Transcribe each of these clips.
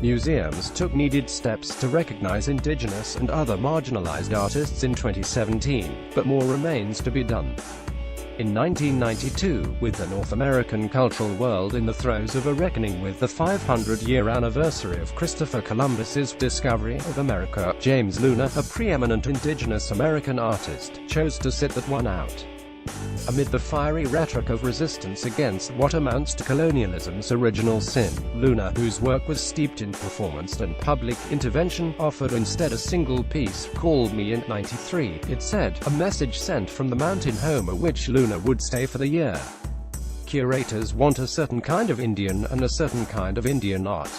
Museums took needed steps to recognize Indigenous and other marginalized artists in 2017, but more remains to be done. In 1992, with the North American cultural world in the throes of a reckoning with the 500-year anniversary of Christopher Columbus's discovery of America, James Luna, a preeminent Indigenous American artist, chose to sit that one out. Amid the fiery rhetoric of resistance against what amounts to colonialism's original sin, Luna, whose work was steeped in performance and public intervention, offered instead a single piece, Call Me in '93, it said, a message sent from the mountain home at which Luna would stay for the year. Curators want a certain kind of Indian and a certain kind of Indian art,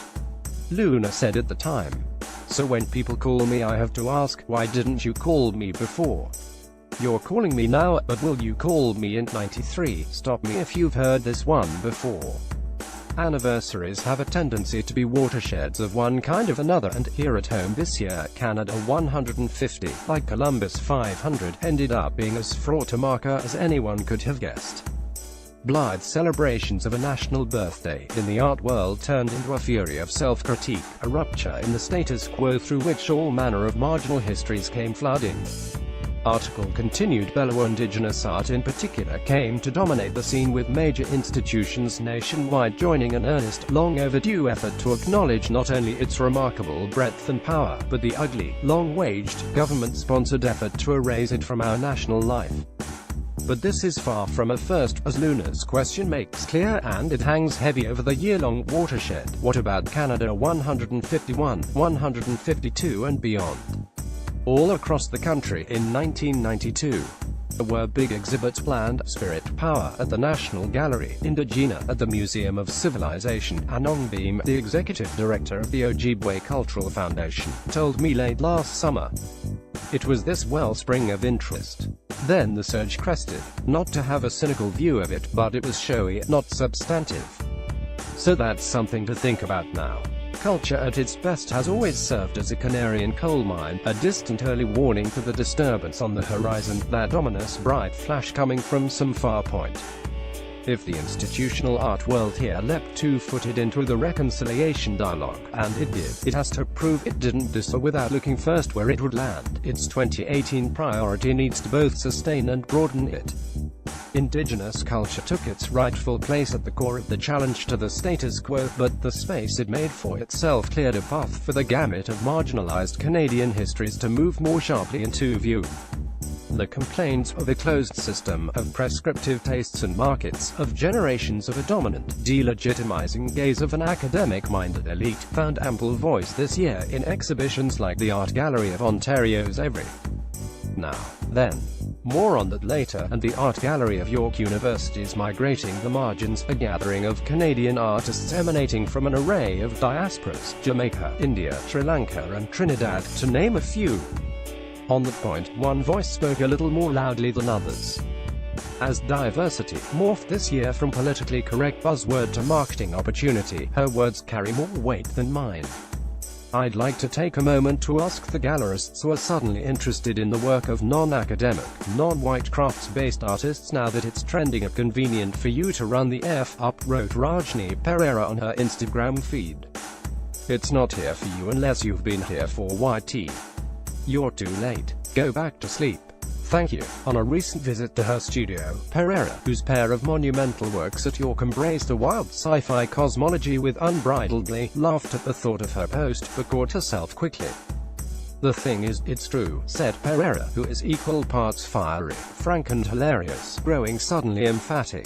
Luna said at the time. So when people call me I have to ask, why didn't you call me before? You're calling me now, but will you call me in '93? Stop me if you've heard this one before. Anniversaries have a tendency to be watersheds of one kind or another, and here at home this year, Canada 150, like Columbus 500, ended up being as fraught a marker as anyone could have guessed. Blithe celebrations of a national birthday in the art world turned into a fury of self-critique, a rupture in the status quo through which all manner of marginal histories came flooding. Article continued. Bellow Indigenous art in particular came to dominate the scene, with major institutions nationwide joining an earnest, long-overdue effort to acknowledge not only its remarkable breadth and power, but the ugly, long-waged, government-sponsored effort to erase it from our national life. But this is far from a first, as Luna's question makes clear, and it hangs heavy over the year-long watershed. What about Canada 151, 152 and beyond? All across the country, in 1992, there were big exhibits planned: Spirit Power at the National Gallery, Indigenous at the Museum of Civilization. Anong Beam, the executive director of the Ojibwe Cultural Foundation, told me late last summer. It was this wellspring of interest. Then the surge crested. Not to have a cynical view of it, but it was showy, not substantive. So that's something to think about now. Culture at its best has always served as a canary in coal mine, a distant early warning to the disturbance on the horizon, that ominous bright flash coming from some far point. If the institutional art world here leapt two-footed into the reconciliation dialogue, and it did, it has to prove it didn't do so without looking first where it would land. Its 2018 priority needs to both sustain and broaden it. Indigenous culture took its rightful place at the core of the challenge to the status quo, but the space it made for itself cleared a path for the gamut of marginalized Canadian histories to move more sharply into view. The complaints of a closed system, of prescriptive tastes and markets, of generations of a dominant, delegitimizing gaze of an academic-minded elite, found ample voice this year in exhibitions like the Art Gallery of Ontario's Every Now, Then. More on that later. And the Art Gallery of York University's Migrating the Margins, a gathering of Canadian artists emanating from an array of diasporas: Jamaica, India, Sri Lanka and Trinidad, to name a few. On that point, one voice spoke a little more loudly than others. As diversity morphed this year from politically correct buzzword to marketing opportunity, her words carry more weight than mine. I'd like to take a moment to ask the gallerists who are suddenly interested in the work of non-academic, non-white crafts-based artists now that it's trending and convenient for you to run the F up, wrote Rajni Pereira on her Instagram feed. It's not here for you unless you've been here for YT. You're too late. Go back to sleep. Thank you. On a recent visit to her studio, Pereira, whose pair of monumental works at York embraced a wild sci-fi cosmology with unbridled glee, laughed at the thought of her post, but caught herself quickly. The thing is, it's true, said Pereira, who is equal parts fiery, frank and hilarious, growing suddenly emphatic.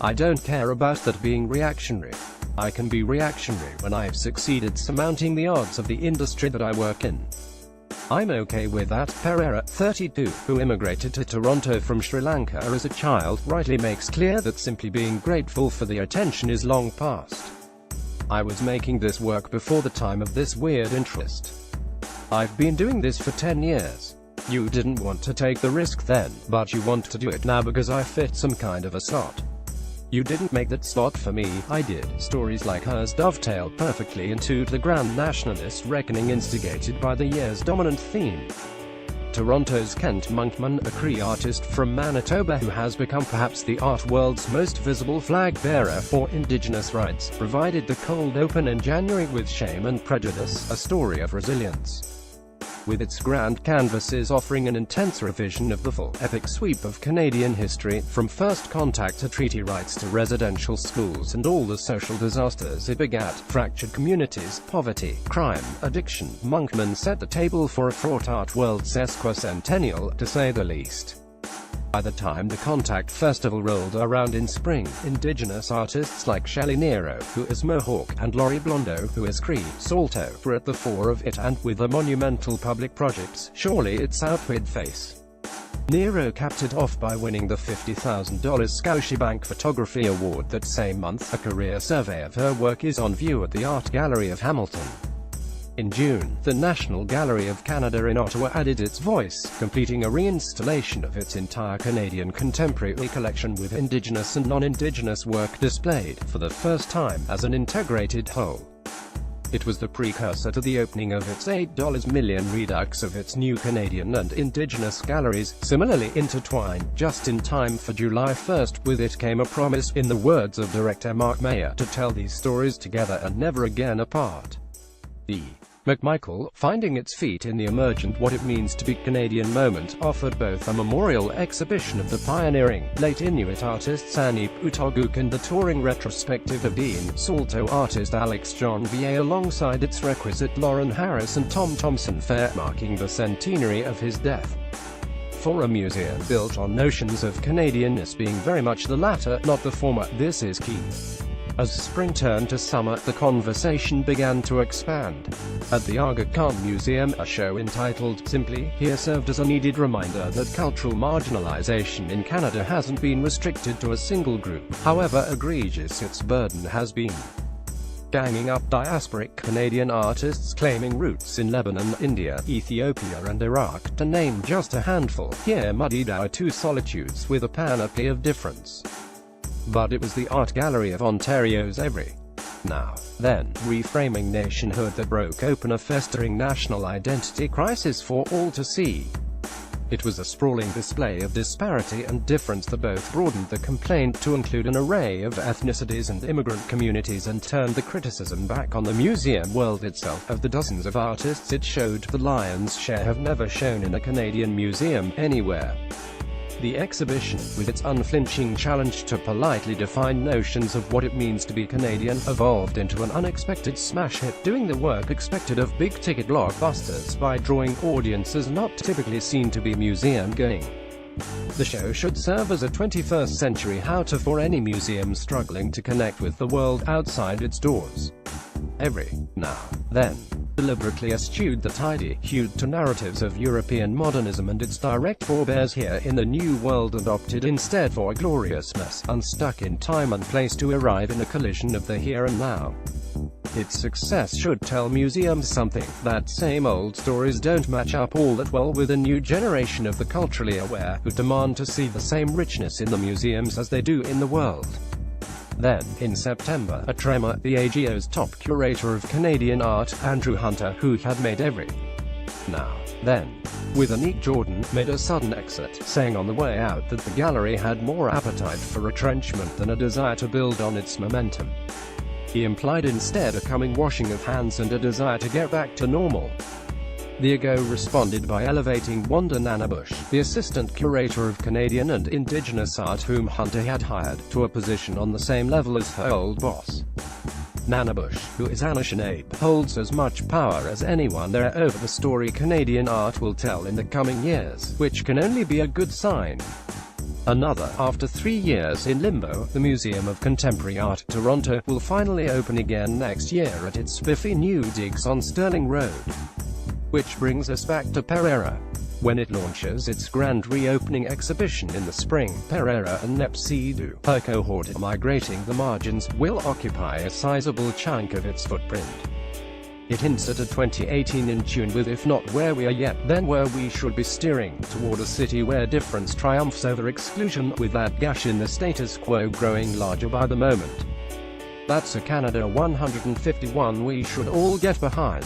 I don't care about that being reactionary. I can be reactionary when I've succeeded surmounting the odds of the industry that I work in. I'm okay with that. Pereira, 32, who immigrated to Toronto from Sri Lanka as a child, rightly makes clear that simply being grateful for the attention is long past. I was making this work before the time of this weird interest. I've been doing this for 10 years. You didn't want to take the risk then, but you want to do it now because I fit some kind of a slot. You didn't make that slot for me, I did. Stories like hers dovetail perfectly into the grand nationalist reckoning instigated by the year's dominant theme. Toronto's Kent Monkman, a Cree artist from Manitoba who has become perhaps the art world's most visible flag-bearer for Indigenous rights, provided the cold open in January with Shame and Prejudice, a story of resilience. With its grand canvases offering an intense revision of the full epic sweep of Canadian history, from first contact to treaty rights to residential schools and all the social disasters it begat, fractured communities, poverty, crime, addiction, Monkman set the table for a fraught art world's sesquicentennial, to say the least. By the time the Contact Festival rolled around in spring, Indigenous artists like Shelley Nero, who is Mohawk, and Laurie Blondo, who is Cree, Saulteaux, were at the fore of it, and with the monumental public projects, surely its outward face. Nero capped it off by winning the $50,000 Scotiabank Photography Award that same month. A career survey of her work is on view at the Art Gallery of Hamilton. In June, the National Gallery of Canada in Ottawa added its voice, completing a reinstallation of its entire Canadian contemporary collection with Indigenous and non-Indigenous work displayed, for the first time, as an integrated whole. It was the precursor to the opening of its $8 million redux of its new Canadian and Indigenous galleries, similarly intertwined, just in time for July 1st. With it came a promise, in the words of director Mark Mayer, to tell these stories together and never again apart. The McMichael, finding its feet in the emergent What It Means to Be Canadian moment, offered both a memorial exhibition of the pioneering, late Inuit artists Annie Putoguk and the touring retrospective of Dean Saulteaux artist Alex John Va alongside its requisite Lauren Harris and Tom Thompson fair, marking the centenary of his death. For a museum built on notions of Canadianness being very much the latter, not the former, this is key. As spring turned to summer, the conversation began to expand. At the Aga Khan Museum, a show entitled Simply Here served as a needed reminder that cultural marginalization in Canada hasn't been restricted to a single group, however egregious its burden has been. Ganging up diasporic Canadian artists claiming roots in Lebanon, India, Ethiopia and Iraq, to name just a handful, here muddied our two solitudes with a panoply of difference. But it was the Art Gallery of Ontario's every now, then, reframing nationhood that broke open a festering national identity crisis for all to see. It was a sprawling display of disparity and difference that both broadened the complaint to include an array of ethnicities and immigrant communities and turned the criticism back on the museum world itself. Of the dozens of artists it showed, the lion's share have never shown in a Canadian museum anywhere. The exhibition, with its unflinching challenge to politely define notions of what it means to be Canadian, evolved into an unexpected smash hit, doing the work expected of big-ticket blockbusters by drawing audiences not typically seen to be museum-going. The show should serve as a 21st century how-to for any museum struggling to connect with the world outside its doors. Every now, then, deliberately eschewed the tidy-hued to narratives of European modernism and its direct forebears here in the New World, and opted instead for a glorious mess, unstuck in time and place to arrive in a collision of the here and now. Its success should tell museums something, that same old stories don't match up all that well with a new generation of the culturally aware, who demand to see the same richness in the museums as they do in the world. Then, in September, a tremor, the AGO's top curator of Canadian art, Andrew Hunter, who had made every now, then, with Anik Jordan, made a sudden exit, saying on the way out that the gallery had more appetite for retrenchment than a desire to build on its momentum. He implied instead a coming washing of hands and a desire to get back to normal. The AGO responded by elevating Wanda Nanabush, the assistant curator of Canadian and Indigenous art whom Hunter had hired, to a position on the same level as her old boss. Nanabush, who is Anishinaabe, holds as much power as anyone there over the story Canadian art will tell in the coming years, which can only be a good sign. After 3 years in limbo, the Museum of Contemporary Art, Toronto, will finally open again next year at its spiffy new digs on Sterling Road. Which brings us back to Pereira. When it launches its grand reopening exhibition in the spring, Pereira and Nepsidu, her cohort migrating the margins, will occupy a sizable chunk of its footprint. It hints at a 2018 in tune with, if not where we are yet, then where we should be steering, toward a city where difference triumphs over exclusion, with that gash in the status quo growing larger by the moment. That's a Canada 151 we should all get behind.